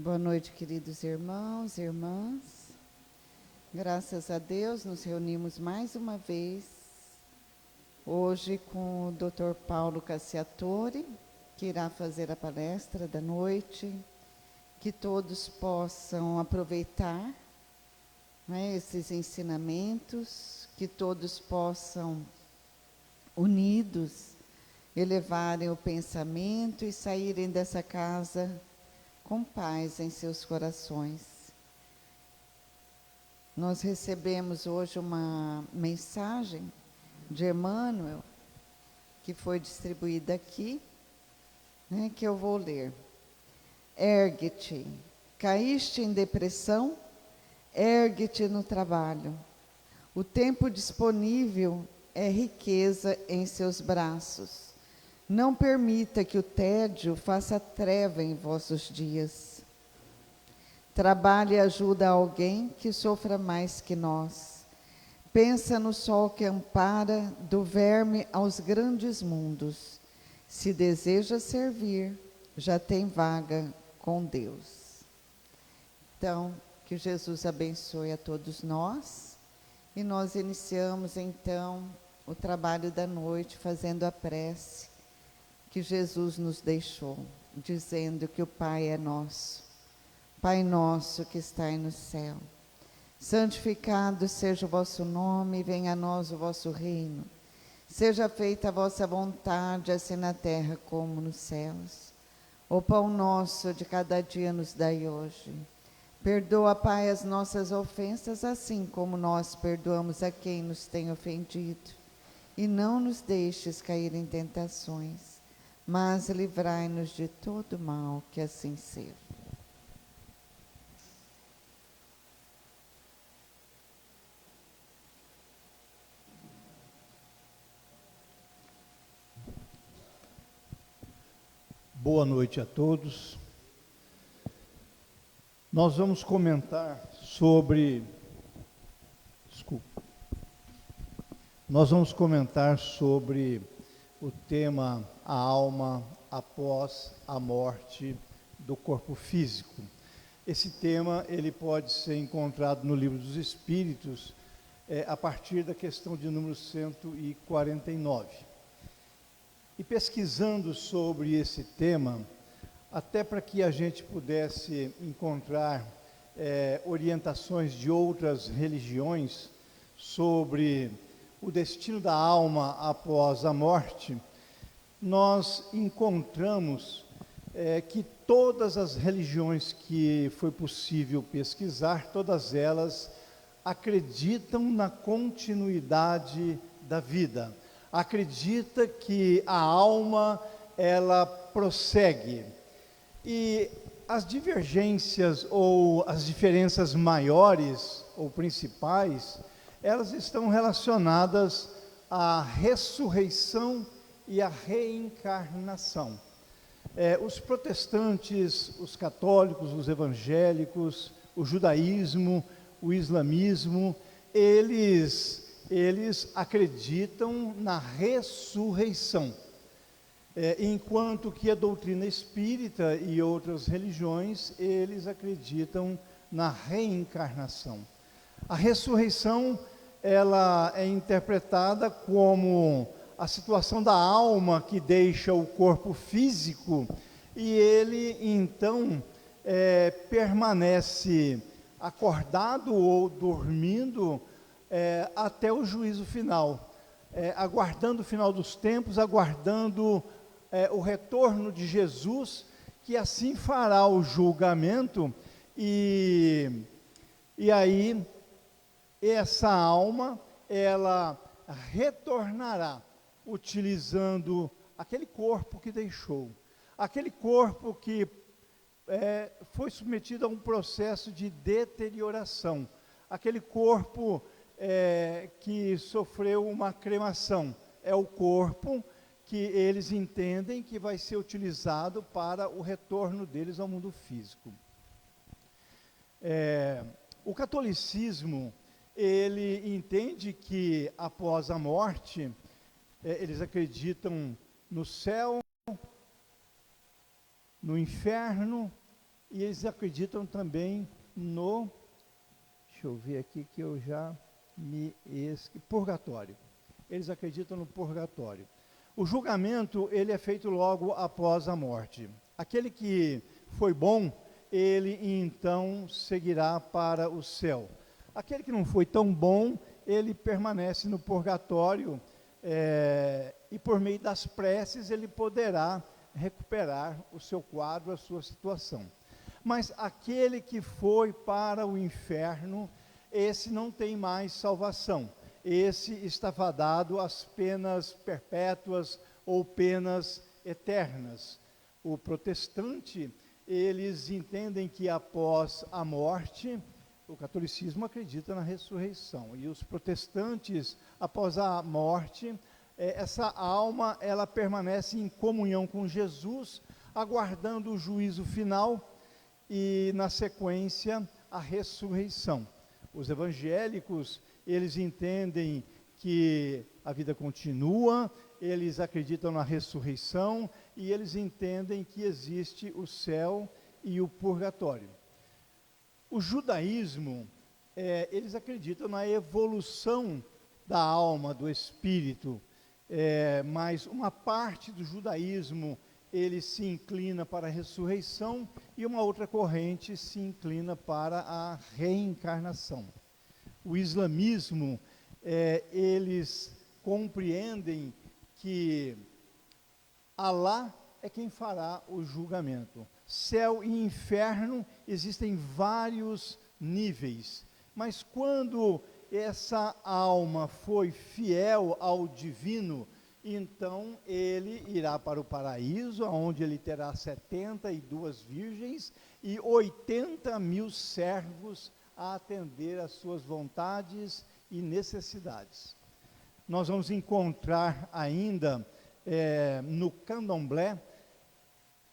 Boa noite, queridos irmãos e irmãs. Graças a Deus, nos reunimos mais uma vez, hoje com o Dr. Paulo Cassiatore, que irá fazer a palestra da noite, que todos possam aproveitar, né, esses ensinamentos, que todos possam, unidos, elevarem o pensamento e saírem dessa casa com paz em seus corações. Nós recebemos hoje uma mensagem de Emmanuel, que foi distribuída aqui, né, que eu vou ler. Ergue-te, caíste em depressão, ergue-te no trabalho. O tempo disponível é riqueza em seus braços. Não permita que o tédio faça treva em vossos dias. Trabalhe e ajuda alguém que sofra mais que nós. Pensa no sol que ampara do verme aos grandes mundos. Se deseja servir, já tem vaga com Deus. Então, que Jesus abençoe a todos nós. E nós iniciamos então o trabalho da noite fazendo a prece que Jesus nos deixou, dizendo que o Pai é nosso. Pai nosso que estais no céu, santificado seja o vosso nome, venha a nós o vosso reino. Seja feita a vossa vontade, assim na terra como nos céus. O pão nosso de cada dia nos dai hoje. Perdoa, Pai, as nossas ofensas, assim como nós perdoamos a quem nos tem ofendido. E não nos deixes cair em tentações, mas livrai-nos de todo mal, que assim seja. Boa noite a todos. Nós vamos comentar sobre... Nós vamos comentar sobre o tema a alma após a morte do corpo físico. Esse tema ele pode ser encontrado no Livro dos Espíritos, a partir da questão de número 149. E pesquisando sobre esse tema, até para que a gente pudesse encontrar orientações de outras religiões sobre o destino da alma após a morte, nós encontramos que todas as religiões que foi possível pesquisar, todas elas acreditam na continuidade da vida. Acredita que a alma, ela prossegue. E as divergências ou as diferenças maiores ou principais, elas estão relacionadas à ressurreição e à reencarnação. Os protestantes, os católicos, os evangélicos, o judaísmo, o islamismo, eles acreditam na ressurreição, enquanto que a doutrina espírita e outras religiões, eles acreditam na reencarnação. A ressurreição, ela é interpretada como a situação da alma que deixa o corpo físico e ele, então, permanece acordado ou dormindo até o juízo final, aguardando o final dos tempos, aguardando o retorno de Jesus, que assim fará o julgamento, e aí essa alma, ela retornará utilizando aquele corpo que deixou, aquele corpo que foi submetido a um processo de deterioração, aquele corpo que sofreu uma cremação, é o corpo que eles entendem que vai ser utilizado para o retorno deles ao mundo físico. O catolicismo, ele entende que após a morte, eles acreditam no céu, no inferno e eles acreditam também no, deixa eu ver aqui que eu já me esqueci, purgatório. Eles acreditam no purgatório. O julgamento, ele é feito logo após a morte. Aquele que foi bom, ele então seguirá para o céu. Aquele que não foi tão bom, ele permanece no purgatório, e por meio das preces ele poderá recuperar o seu quadro, a sua situação. Mas aquele que foi para o inferno, esse não tem mais salvação. Esse está fadado às penas perpétuas ou penas eternas. O protestante, eles entendem que após a morte, o catolicismo acredita na ressurreição, e os protestantes, após a morte, essa alma, ela permanece em comunhão com Jesus, aguardando o juízo final e, na sequência, a ressurreição. Os evangélicos, eles entendem que a vida continua, eles acreditam na ressurreição e eles entendem que existe o céu e o purgatório. O judaísmo, eles acreditam na evolução da alma, do espírito, mas uma parte do judaísmo, ele se inclina para a ressurreição e uma outra corrente se inclina para a reencarnação. O islamismo, eles compreendem que Alá é quem fará o julgamento. Céu e inferno existem vários níveis, mas quando essa alma foi fiel ao divino, então ele irá para o paraíso, onde ele terá 72 virgens e 80.000 servos a atender às suas vontades e necessidades. Nós vamos encontrar ainda no candomblé,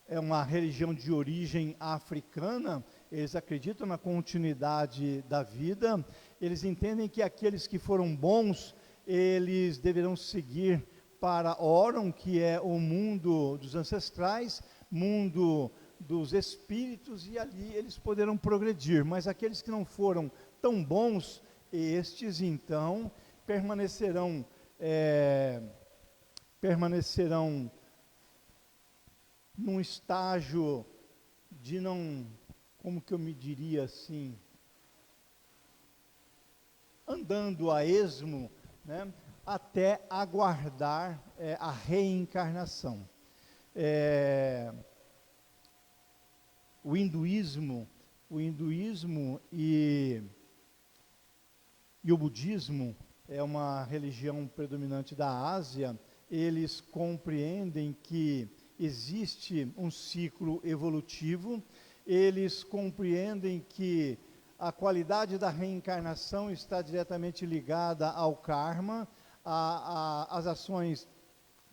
é uma religião de origem africana, eles acreditam na continuidade da vida, eles entendem que aqueles que foram bons, eles deverão seguir para Orum, que é o mundo dos ancestrais, mundo dos espíritos, e ali eles poderão progredir, mas aqueles que não foram tão bons, estes então permanecerão num estágio de não, como que eu me diria assim, andando a esmo, né, até aguardar a reencarnação. O hinduísmo e o budismo é uma religião predominante da Ásia. Eles compreendem que existe um ciclo evolutivo, eles compreendem que a qualidade da reencarnação está diretamente ligada ao karma, às ações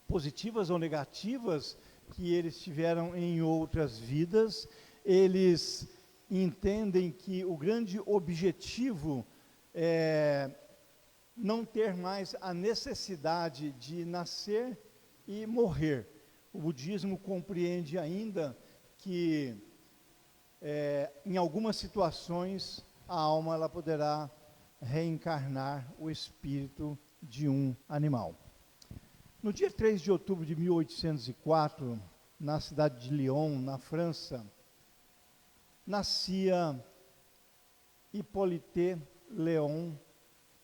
positivas ou negativas que eles tiveram em outras vidas. Eles entendem que o grande objetivo é não ter mais a necessidade de nascer e morrer. O budismo compreende ainda que em algumas situações a alma ela poderá reencarnar o espírito de um animal. No dia 3 de outubro de 1804, na cidade de Lyon, na França, nascia Hippolyte Léon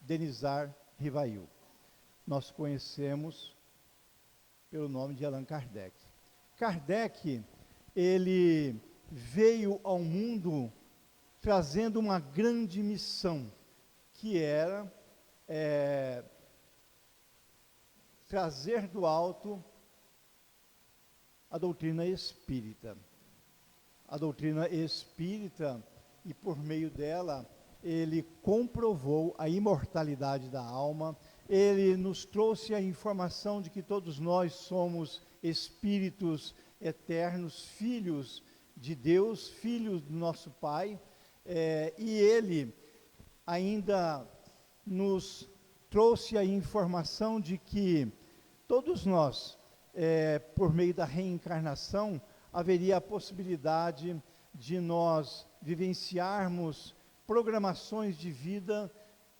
Denisard Rivail. Nós conhecemos pelo nome de Allan Kardec. Kardec, ele veio ao mundo trazendo uma grande missão, que era trazer do alto a doutrina espírita. A doutrina espírita, e por meio dela, ele comprovou a imortalidade da alma, ele nos trouxe a informação de que todos nós somos espíritos eternos, filhos de Deus, filhos do nosso Pai, e ele ainda nos trouxe a informação de que todos nós, por meio da reencarnação, haveria a possibilidade de nós vivenciarmos programações de vida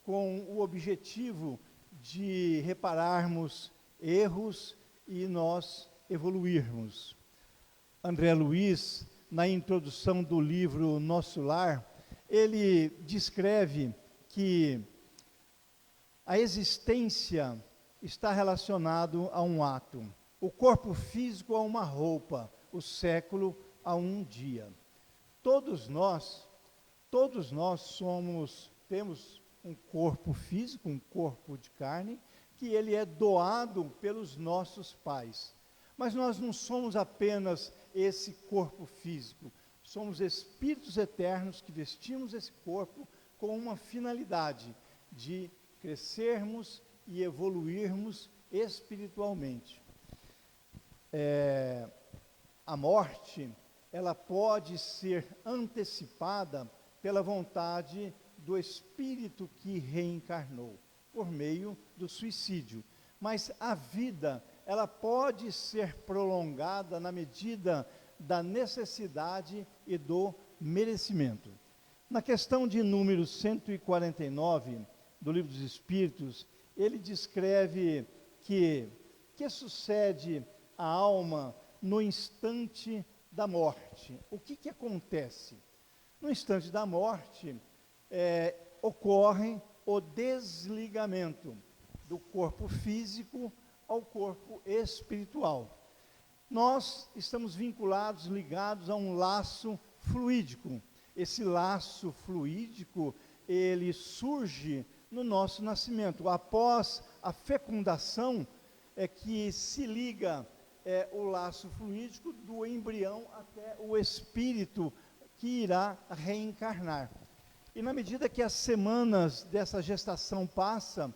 com o objetivo de repararmos erros e nós evoluirmos. André Luiz, na introdução do livro Nosso Lar, ele descreve que a existência está relacionado a um ato, o corpo físico a uma roupa, o século a um dia. Todos nós temos um corpo físico, um corpo de carne, que ele é doado pelos nossos pais. Mas nós não somos apenas esse corpo físico, somos espíritos eternos que vestimos esse corpo com uma finalidade de crescermos e evoluirmos espiritualmente. A morte, ela pode ser antecipada pela vontade do espírito que reencarnou, por meio do suicídio. Mas a vida, ela pode ser prolongada na medida da necessidade e do merecimento. Na questão de número 149 do Livro dos Espíritos, ele descreve que sucede à alma no instante da morte. O que acontece? No instante da morte, ocorre o desligamento do corpo físico ao corpo espiritual. Nós estamos vinculados, ligados a um laço fluídico. Esse laço fluídico, ele surge no nosso nascimento. Após a fecundação, é que se liga o laço fluídico do embrião até o espírito que irá reencarnar. E na medida que as semanas dessa gestação passam,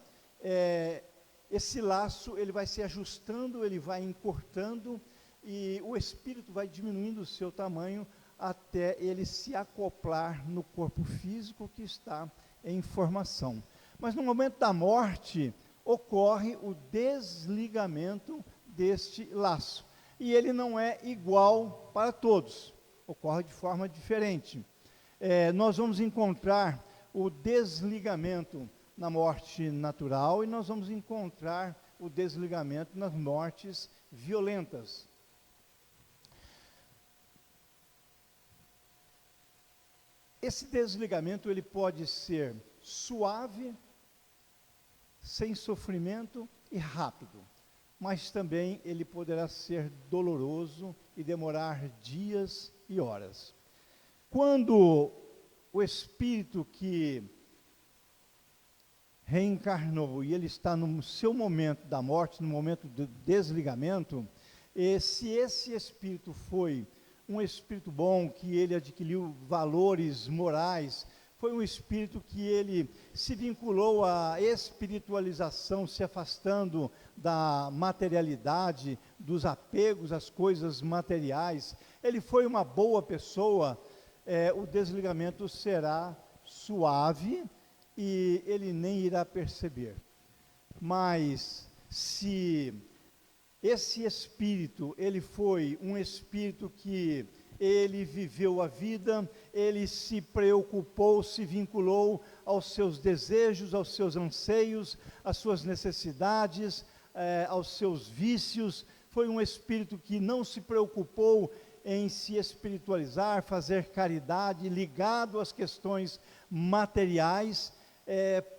esse laço ele vai se ajustando, ele vai encurtando, e o espírito vai diminuindo o seu tamanho até ele se acoplar no corpo físico que está em formação. Mas no momento da morte, ocorre o desligamento deste laço. E ele não é igual para todos, ocorre de forma diferente. Nós vamos encontrar o desligamento na morte natural e nós vamos encontrar o desligamento nas mortes violentas. Esse desligamento ele pode ser suave, sem sofrimento e rápido, mas também ele poderá ser doloroso e demorar dias e horas. Quando o espírito que reencarnou e ele está no seu momento da morte, no momento do desligamento, se esse espírito foi um espírito bom, que ele adquiriu valores morais, foi um espírito que ele se vinculou à espiritualização, se afastando da materialidade, dos apegos às coisas materiais, ele foi uma boa pessoa, o desligamento será suave e ele nem irá perceber. Mas se esse espírito, ele foi um espírito que ele viveu a vida, ele se preocupou, se vinculou aos seus desejos, aos seus anseios, às suas necessidades, aos seus vícios, foi um espírito que não se preocupou em se espiritualizar, fazer caridade, ligado às questões materiais.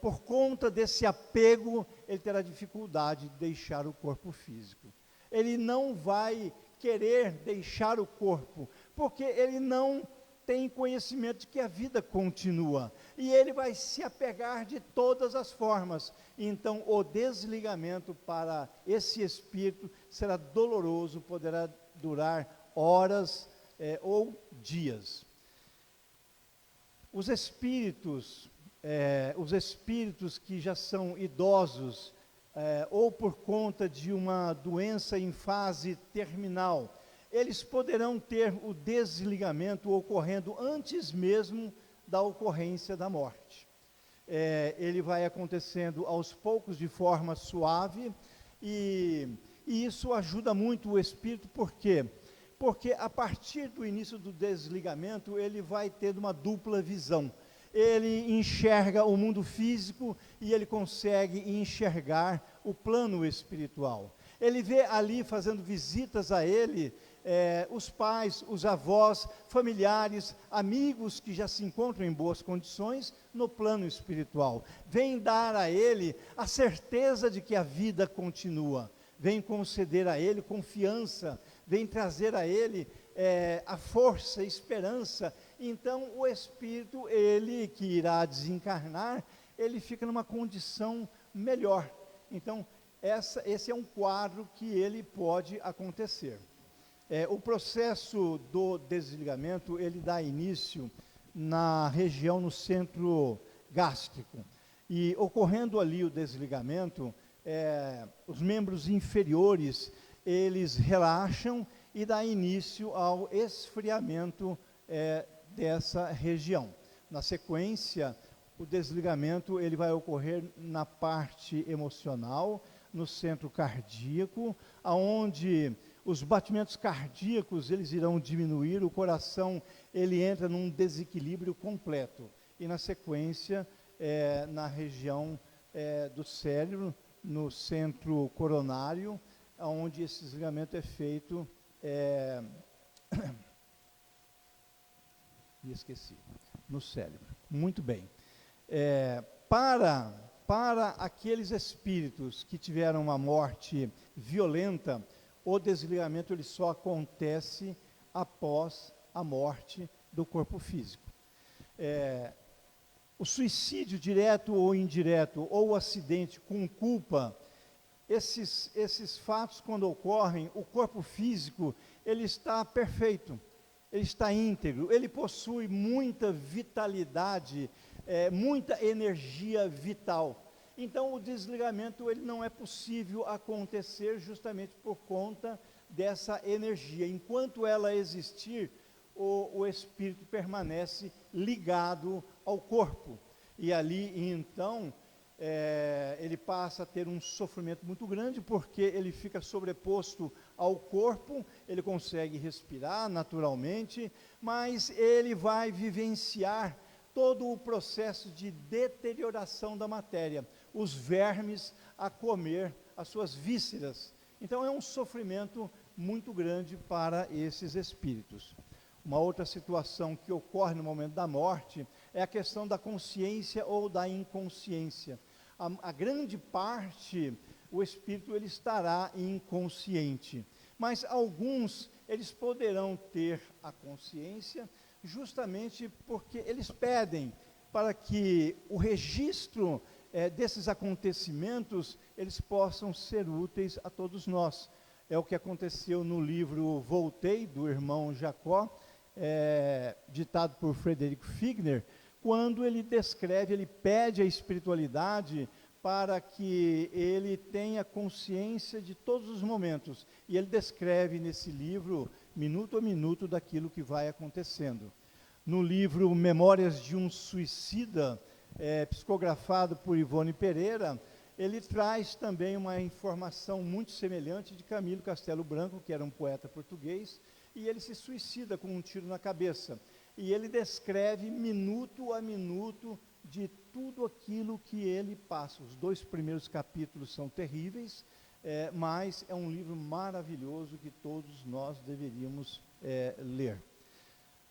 Por conta desse apego, ele terá dificuldade de deixar o corpo físico. Ele não vai querer deixar o corpo, porque ele não tem conhecimento de que a vida continua, e ele vai se apegar de todas as formas. Então, o desligamento para esse espírito será doloroso, poderá durar horas ou dias. Os espíritos que já são idosos, ou por conta de uma doença em fase terminal, eles poderão ter o desligamento ocorrendo antes mesmo da ocorrência da morte. Ele vai acontecendo aos poucos, de forma suave, e isso ajuda muito o espírito, por quê? Porque a partir do início do desligamento, ele vai ter uma dupla visão. Ele enxerga o mundo físico e ele consegue enxergar o plano espiritual. Ele vê ali, fazendo visitas a ele, os pais, os avós, familiares, amigos que já se encontram em boas condições no plano espiritual. Vem dar a ele a certeza de que a vida continua. Vem conceder a ele confiança, vem trazer a ele a força, a esperança. Então, o espírito, ele que irá desencarnar, ele fica numa condição melhor. Então, esse é um quadro que ele pode acontecer. O processo do desligamento, ele dá início na região, no centro gástrico. E ocorrendo ali o desligamento, os membros inferiores, eles relaxam e dá início ao esfriamento dessa região. Na sequência, o desligamento ele vai ocorrer na parte emocional, no centro cardíaco, aonde os batimentos cardíacos eles irão diminuir, o coração ele entra num desequilíbrio completo. E na sequência, na região do cérebro, no centro coronário, onde esse desligamento é feito, me esqueci, no cérebro. Muito bem. Para aqueles espíritos que tiveram uma morte violenta, o desligamento ele só acontece após a morte do corpo físico. O suicídio direto ou indireto, ou o acidente com culpa, esses fatos, quando ocorrem, o corpo físico, ele está perfeito, ele está íntegro, ele possui muita vitalidade, muita energia vital. Então, o desligamento, ele não é possível acontecer justamente por conta dessa energia. Enquanto ela existir, o espírito permanece ligado ao corpo. E ali, então, ele passa a ter um sofrimento muito grande, porque ele fica sobreposto ao corpo, ele consegue respirar naturalmente, mas ele vai vivenciar todo o processo de deterioração da matéria, os vermes a comer as suas vísceras. Então é um sofrimento muito grande para esses espíritos. Uma outra situação que ocorre no momento da morte é a questão da consciência ou da inconsciência. A grande parte, o espírito ele estará inconsciente, mas alguns eles poderão ter a consciência justamente porque eles pedem para que o registro desses acontecimentos eles possam ser úteis a todos nós. É o que aconteceu no livro Voltei, do irmão Jacó, ditado por Frederico Figner, quando ele descreve, ele pede a espiritualidade para que ele tenha consciência de todos os momentos. E ele descreve nesse livro, minuto a minuto, daquilo que vai acontecendo. No livro Memórias de um Suicida, psicografado por Ivone Pereira, ele traz também uma informação muito semelhante de Camilo Castelo Branco, que era um poeta português, e ele se suicida com um tiro na cabeça. E ele descreve minuto a minuto de tudo aquilo que ele passa. Os 2 primeiros capítulos são terríveis, mas é um livro maravilhoso que todos nós deveríamos ler.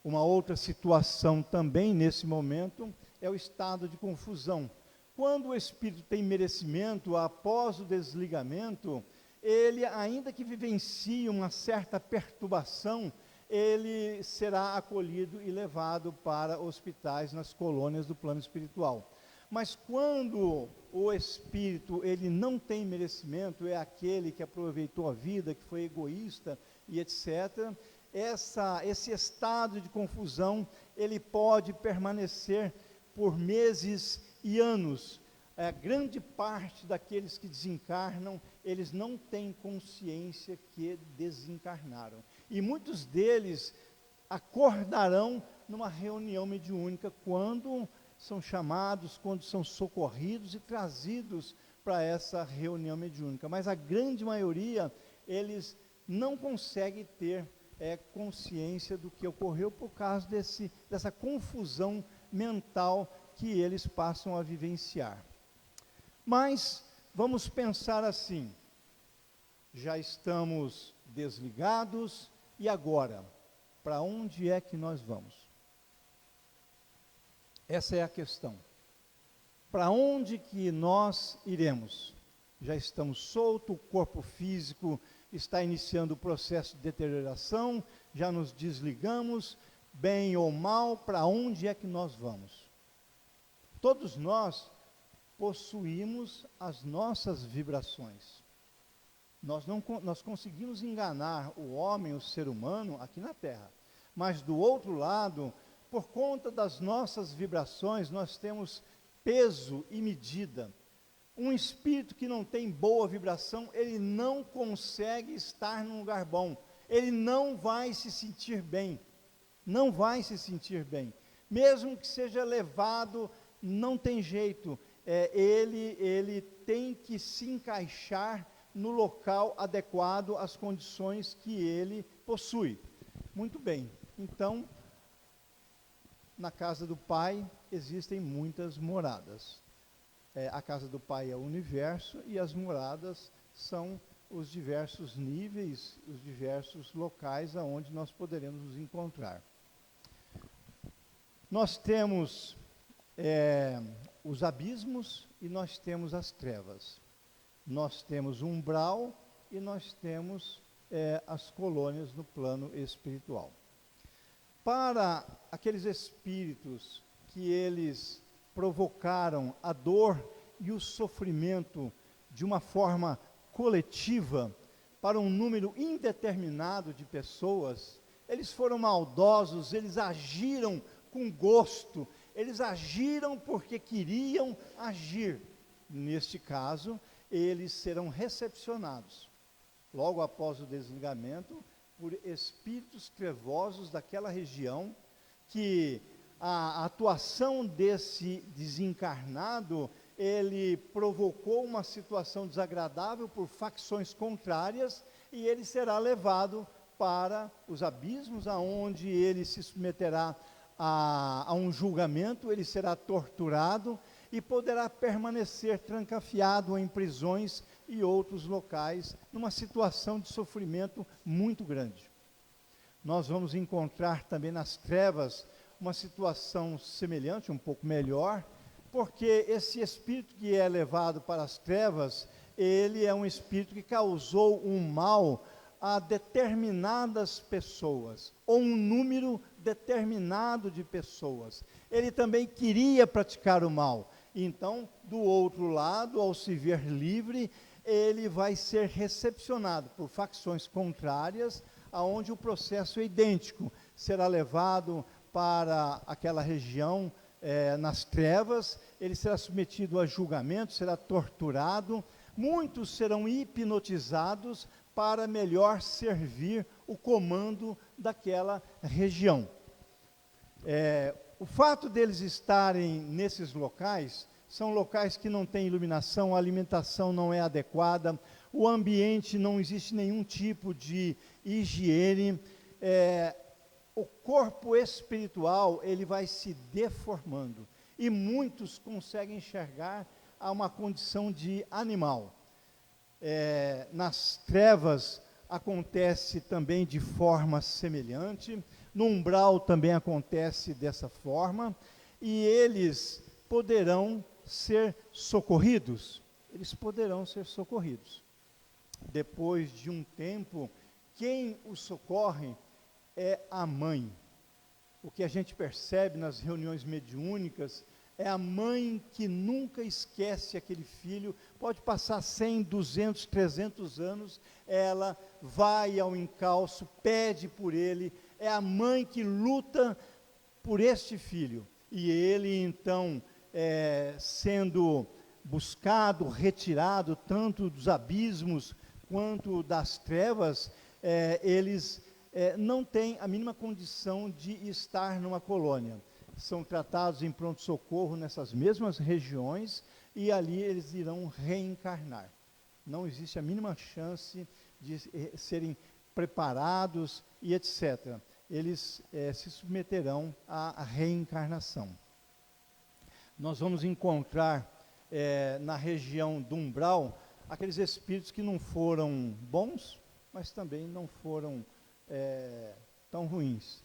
Uma outra situação também nesse momento é o estado de confusão. Quando o espírito tem merecimento, após o desligamento, ele, ainda que vivencie uma certa perturbação, ele será acolhido e levado para hospitais nas colônias do plano espiritual. Mas quando o espírito ele não tem merecimento, é aquele que aproveitou a vida, que foi egoísta e etc., esse estado de confusão, ele pode permanecer por meses e anos. A grande parte daqueles que desencarnam, eles não têm consciência que desencarnaram. E muitos deles acordarão numa reunião mediúnica quando são chamados, quando são socorridos e trazidos para essa reunião mediúnica. Mas a grande maioria, eles não conseguem ter consciência do que ocorreu por causa dessa confusão mental que eles passam a vivenciar. Mas vamos pensar assim: já estamos desligados, e agora? Para onde é que nós vamos? Essa é a questão. Para onde que nós iremos? Já estamos soltos, o corpo físico está iniciando o processo de deterioração, já nos desligamos, bem ou mal, para onde é que nós vamos? Todos nós possuímos as nossas vibrações. Nós conseguimos enganar o homem, o ser humano, aqui na Terra. Mas do outro lado, por conta das nossas vibrações, nós temos peso e medida. Um espírito que não tem boa vibração, ele não consegue estar num lugar bom. Ele não vai se sentir bem. Não vai se sentir bem. Mesmo que seja levado, não tem jeito. Ele tem que se encaixar no local adequado às condições que ele possui. Muito bem. Então, na casa do Pai existem muitas moradas. A casa do Pai é o universo e as moradas são os diversos níveis, os diversos locais aonde nós poderemos nos encontrar. Nós temos os abismos e nós temos as trevas. Nós temos o umbral e nós temos as colônias no plano espiritual. Para aqueles espíritos que eles provocaram a dor e o sofrimento de uma forma coletiva para um número indeterminado de pessoas, eles foram maldosos, eles agiram com gosto, eles agiram porque queriam agir. Neste caso, eles serão recepcionados, logo após o desligamento, por espíritos trevosos daquela região, que a atuação desse desencarnado, ele provocou uma situação desagradável por facções contrárias, e ele será levado para os abismos, aonde ele se submeterá a um julgamento, ele será torturado e poderá permanecer trancafiado em prisões e outros locais, numa situação de sofrimento muito grande. Nós vamos encontrar também nas trevas uma situação semelhante, um pouco melhor, porque esse espírito que é levado para as trevas, ele é um espírito que causou um mal a determinadas pessoas, ou um número determinado de pessoas. Ele também queria praticar o mal. Então, do outro lado, ao se ver livre, ele vai ser recepcionado por facções contrárias, aonde o processo é idêntico. Será levado para aquela região nas trevas, ele será submetido a julgamento, será torturado, muitos serão hipnotizados para melhor servir o comando daquela região. O fato deles estarem nesses locais, são locais que não têm iluminação, a alimentação não é adequada, o ambiente não existe nenhum tipo de higiene, o corpo espiritual, ele vai se deformando, e muitos conseguem enxergar a uma condição de animal. Nas trevas acontece também de forma semelhante, no umbral também acontece dessa forma, e eles poderão ser socorridos. Eles poderão ser socorridos. Depois de um tempo, quem os socorre é a mãe. O que a gente percebe nas reuniões mediúnicas é a mãe que nunca esquece aquele filho, pode passar 100, 200, 300 anos, ela vai ao encalço, pede por ele, é a mãe que luta por este filho, e ele então, sendo buscado, retirado, tanto dos abismos, quanto das trevas, eles não têm a mínima condição de estar numa colônia. São tratados em pronto-socorro nessas mesmas regiões, e ali eles irão reencarnar. Não existe a mínima chance de serem preparados e etc. Eles se submeterão à reencarnação. Nós vamos encontrar na região do umbral aqueles espíritos que não foram bons, mas também não foram tão ruins.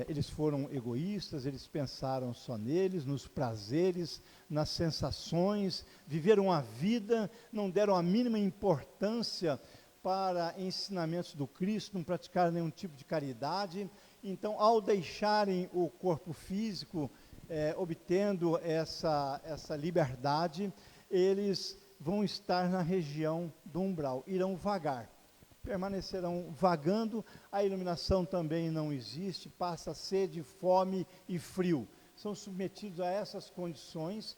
Eles foram egoístas, eles pensaram só neles, nos prazeres, nas sensações, viveram a vida, não deram a mínima importância para ensinamentos do Cristo, não praticaram nenhum tipo de caridade. Então, ao deixarem o corpo físico, obtendo essa liberdade, eles vão estar na região do umbral, irão vagar. Permanecerão vagando, a iluminação também não existe, passa sede, fome e frio. São submetidos a essas condições,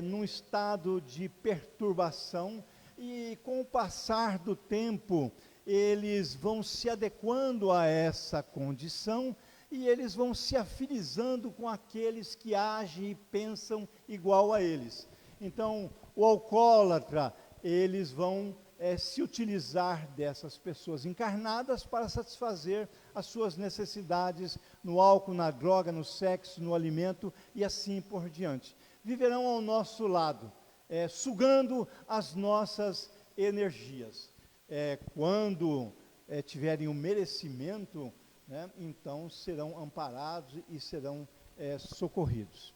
num estado de perturbação, e com o passar do tempo, eles vão se adequando a essa condição, e eles vão se afinizando com aqueles que agem e pensam igual a eles. Então, o alcoólatra, eles vão se utilizar dessas pessoas encarnadas para satisfazer as suas necessidades no álcool, na droga, no sexo, no alimento e assim por diante. Viverão ao nosso lado, sugando as nossas energias. Quando tiverem o merecimento, né, então serão amparados e serão socorridos.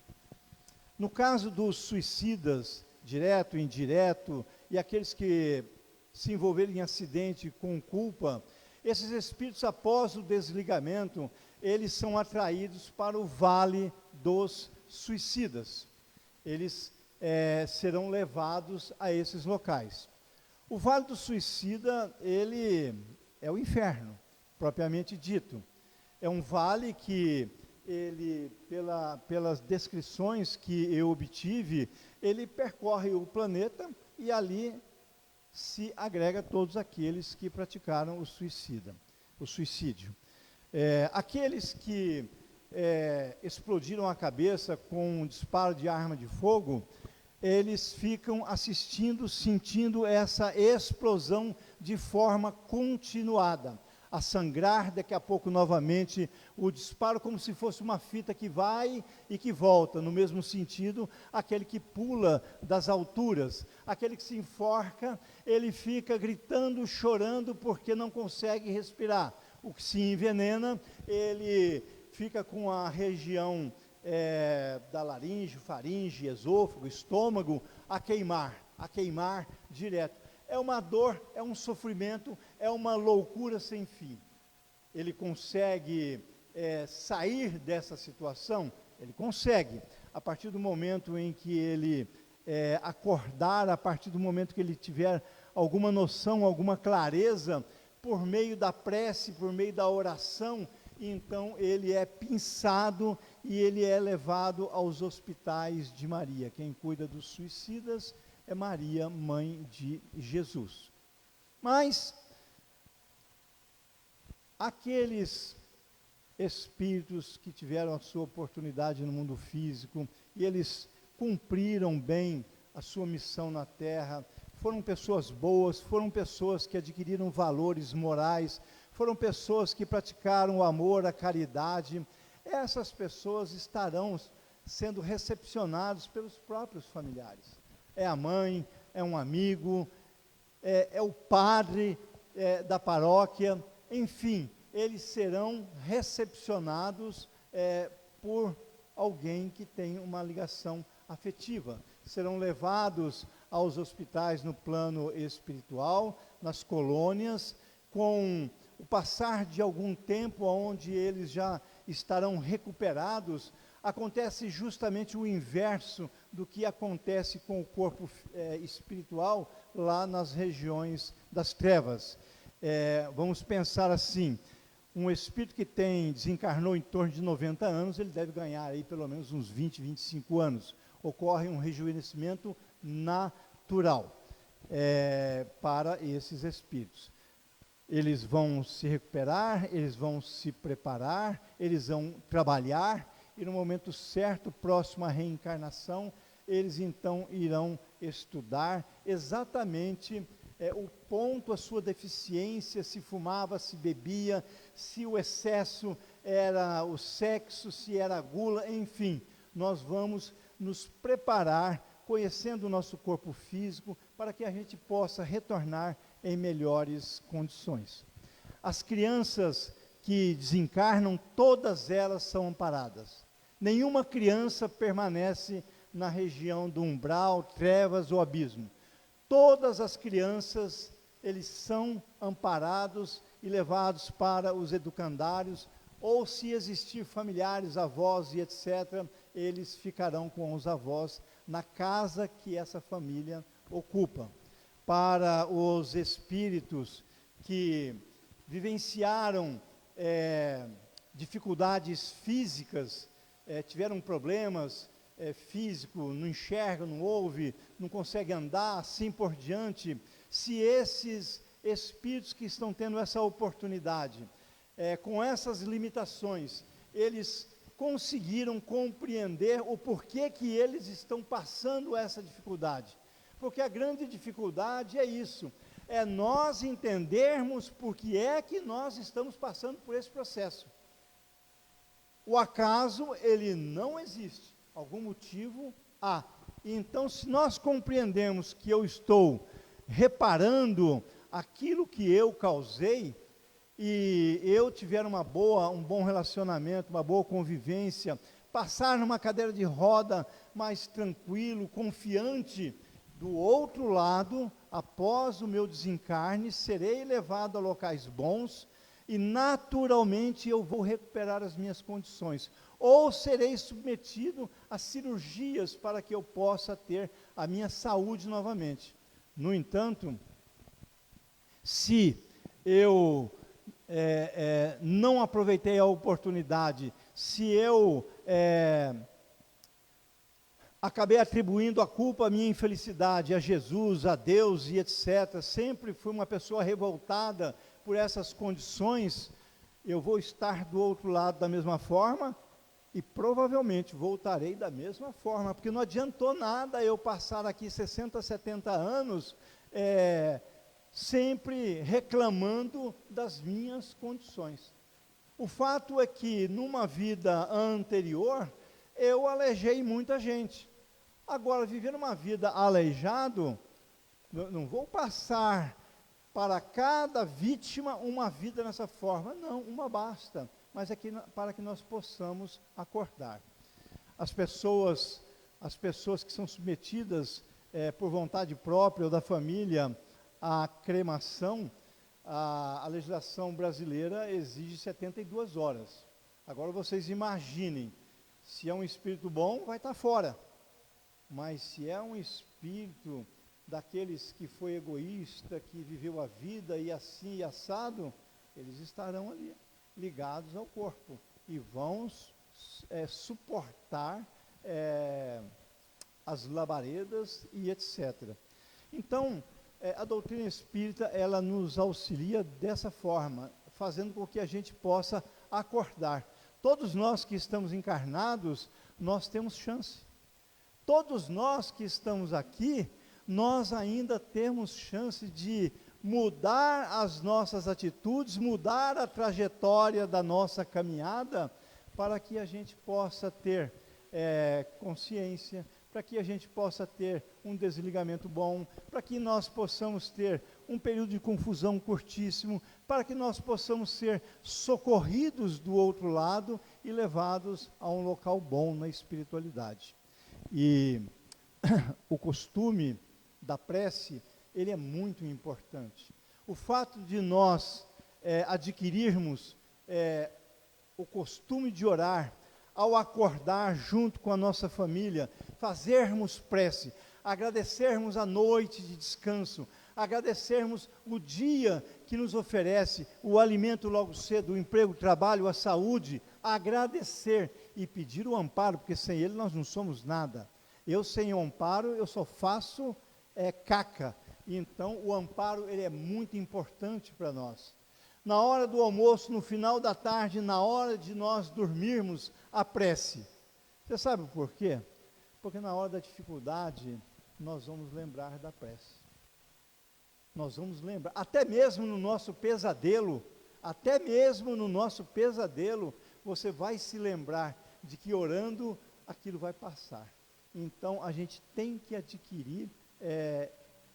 No caso dos suicidas, direto, indireto, e aqueles que se envolverem em acidente com culpa, esses espíritos, após o desligamento, eles são atraídos para o vale dos suicidas. Eles serão levados a esses locais. O vale do suicida, ele é o inferno, propriamente dito. É um vale que ele, pelas descrições que eu obtive, ele percorre o planeta e ali se agrega todos aqueles que praticaram o suicídio. Aqueles que explodiram a cabeça com um disparo de arma de fogo, eles ficam assistindo, sentindo essa explosão de forma continuada, a sangrar, daqui a pouco novamente o disparo, como se fosse uma fita que vai e que volta, no mesmo sentido, aquele que pula das alturas, aquele que se enforca, ele fica gritando, chorando, porque não consegue respirar. O que se envenena, ele fica com a região da laringe, faringe, esôfago, estômago, a queimar direto. É uma dor, é um sofrimento, é uma loucura sem fim. Ele consegue sair dessa situação? Ele consegue. A partir do momento em que ele acordar, a partir do momento que ele tiver alguma noção, alguma clareza, por meio da prece, por meio da oração, então ele é pinçado e ele é levado aos hospitais de Maria. Quem cuida dos suicidas é Maria, mãe de Jesus. Mas aqueles espíritos que tiveram a sua oportunidade no mundo físico e eles cumpriram bem a sua missão na Terra, foram pessoas boas, foram pessoas que adquiriram valores morais, foram pessoas que praticaram o amor, a caridade, essas pessoas estarão sendo recepcionadas pelos próprios familiares. É a mãe, é um amigo, é o padre da paróquia, enfim, eles serão recepcionados por alguém que tem uma ligação afetiva. Serão levados aos hospitais no plano espiritual, nas colônias, com o passar de algum tempo, onde eles já estarão recuperados. Acontece justamente o inverso do que acontece com o corpo espiritual lá nas regiões das trevas. Vamos pensar assim, um espírito que desencarnou em torno de 90 anos, ele deve ganhar aí pelo menos uns 20, 25 anos. Ocorre um rejuvenescimento natural para esses espíritos. Eles vão se recuperar, eles vão se preparar, eles vão trabalhar, e no momento certo, próximo à reencarnação, eles então irão estudar exatamente o ponto, a sua deficiência, se fumava, se bebia, se o excesso era o sexo, se era a gula, enfim, nós vamos nos preparar, conhecendo o nosso corpo físico, para que a gente possa retornar em melhores condições. As crianças que desencarnam, todas elas são amparadas. Nenhuma criança permanece na região do umbral, trevas ou abismo. Todas as crianças, eles são amparados e levados para os educandários, ou se existir familiares, avós e etc., eles ficarão com os avós na casa que essa família ocupa. Para os espíritos que vivenciaram dificuldades físicas, tiveram problemas físicos, não enxerga, não ouve, não consegue andar, assim por diante, se esses espíritos que estão tendo essa oportunidade, com essas limitações, eles conseguiram compreender o porquê que eles estão passando essa dificuldade. Porque a grande dificuldade é isso, é nós entendermos por que é que nós estamos passando por esse processo. O acaso, ele não existe, algum motivo há. Então, se nós compreendemos que eu estou reparando aquilo que eu causei, e eu tiver um bom relacionamento, uma boa convivência, passar numa cadeira de roda mais tranquilo, confiante, do outro lado, após o meu desencarne, serei levado a locais bons e naturalmente eu vou recuperar as minhas condições. Ou serei submetido a cirurgias para que eu possa ter a minha saúde novamente. No entanto, se eu não aproveitei a oportunidade, se eu acabei atribuindo a culpa, a minha infelicidade, a Jesus, a Deus e etc., sempre fui uma pessoa revoltada por essas condições, eu vou estar do outro lado da mesma forma e provavelmente voltarei da mesma forma, porque não adiantou nada eu passar aqui 60, 70 anos sempre reclamando das minhas condições. O fato é que numa vida anterior eu aleijei muita gente. Agora, viver uma vida aleijado, não vou passar para cada vítima uma vida nessa forma, não, uma basta, mas é para que nós possamos acordar. As pessoas que são submetidas por vontade própria ou da família à cremação, a legislação brasileira exige 72 horas. Agora vocês imaginem, se é um espírito bom, vai estar fora. Mas se é um espírito daqueles que foi egoísta, que viveu a vida e assim e assado, eles estarão ali, ligados ao corpo, e vão suportar as labaredas e etc. Então, a doutrina espírita, ela nos auxilia dessa forma, fazendo com que a gente possa acordar. Todos nós que estamos encarnados, nós temos chance. Todos nós que estamos aqui, nós ainda temos chance de mudar as nossas atitudes, mudar a trajetória da nossa caminhada, para que a gente possa ter consciência, para que a gente possa ter um desligamento bom, para que nós possamos ter um período de confusão curtíssimo, para que nós possamos ser socorridos do outro lado e levados a um local bom na espiritualidade. E o costume da prece, ele é muito importante. O fato de nós adquirirmos o costume de orar, ao acordar junto com a nossa família, fazermos prece, agradecermos a noite de descanso, agradecermos o dia que nos oferece, o alimento logo cedo, o emprego, o trabalho, a saúde, agradecer e pedir o amparo, porque sem ele nós não somos nada. Eu sem o amparo, eu só faço caca. Então o amparo, ele é muito importante para nós. Na hora do almoço, no final da tarde, na hora de nós dormirmos, a prece. Você sabe por quê? Porque na hora da dificuldade, nós vamos lembrar da prece. Nós vamos lembrar, até mesmo no nosso pesadelo, você vai se lembrar de que orando aquilo vai passar. Então a gente tem que adquirir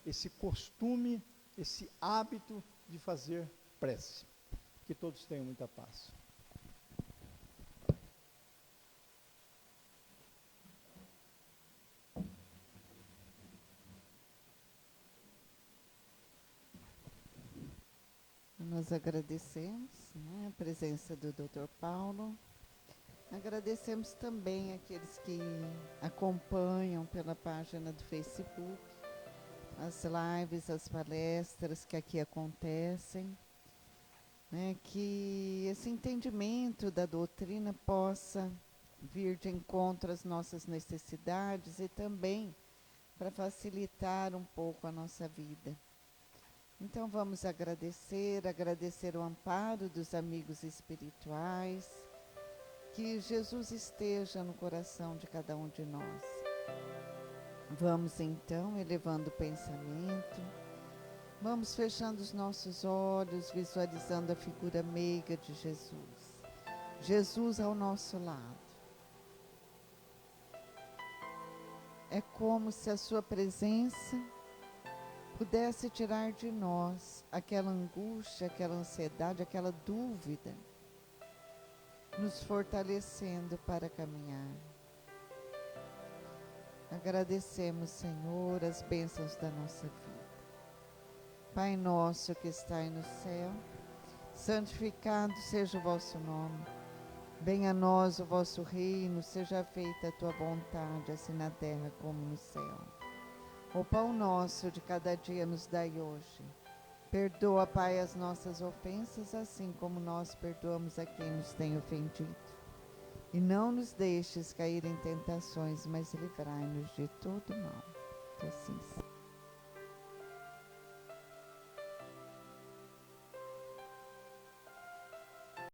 esse costume, esse hábito de fazer prece. Que todos tenham muita paz. Nós agradecemos, né, a presença do Dr. Paulo. Agradecemos também aqueles que acompanham pela página do Facebook as lives, as palestras que aqui acontecem, né, que esse entendimento da doutrina possa vir de encontro às nossas necessidades e também para facilitar um pouco a nossa vida. Então vamos agradecer o amparo dos amigos espirituais, que Jesus esteja no coração de cada um de nós. Vamos então elevando o pensamento, vamos fechando os nossos olhos, visualizando a figura meiga de Jesus. Jesus ao nosso lado. É como se a sua presença pudesse tirar de nós aquela angústia, aquela ansiedade, aquela dúvida, nos fortalecendo para caminhar. Agradecemos, Senhor, as bênçãos da nossa vida. Pai nosso que estais no céu, santificado seja o vosso nome. Venha a nós o vosso reino, seja feita a tua vontade, assim na terra como no céu. O pão nosso de cada dia nos dai hoje. Perdoa, Pai, as nossas ofensas, assim como nós perdoamos a quem nos tem ofendido. E não nos deixes cair em tentações, mas livrai-nos de todo mal. Que assim seja.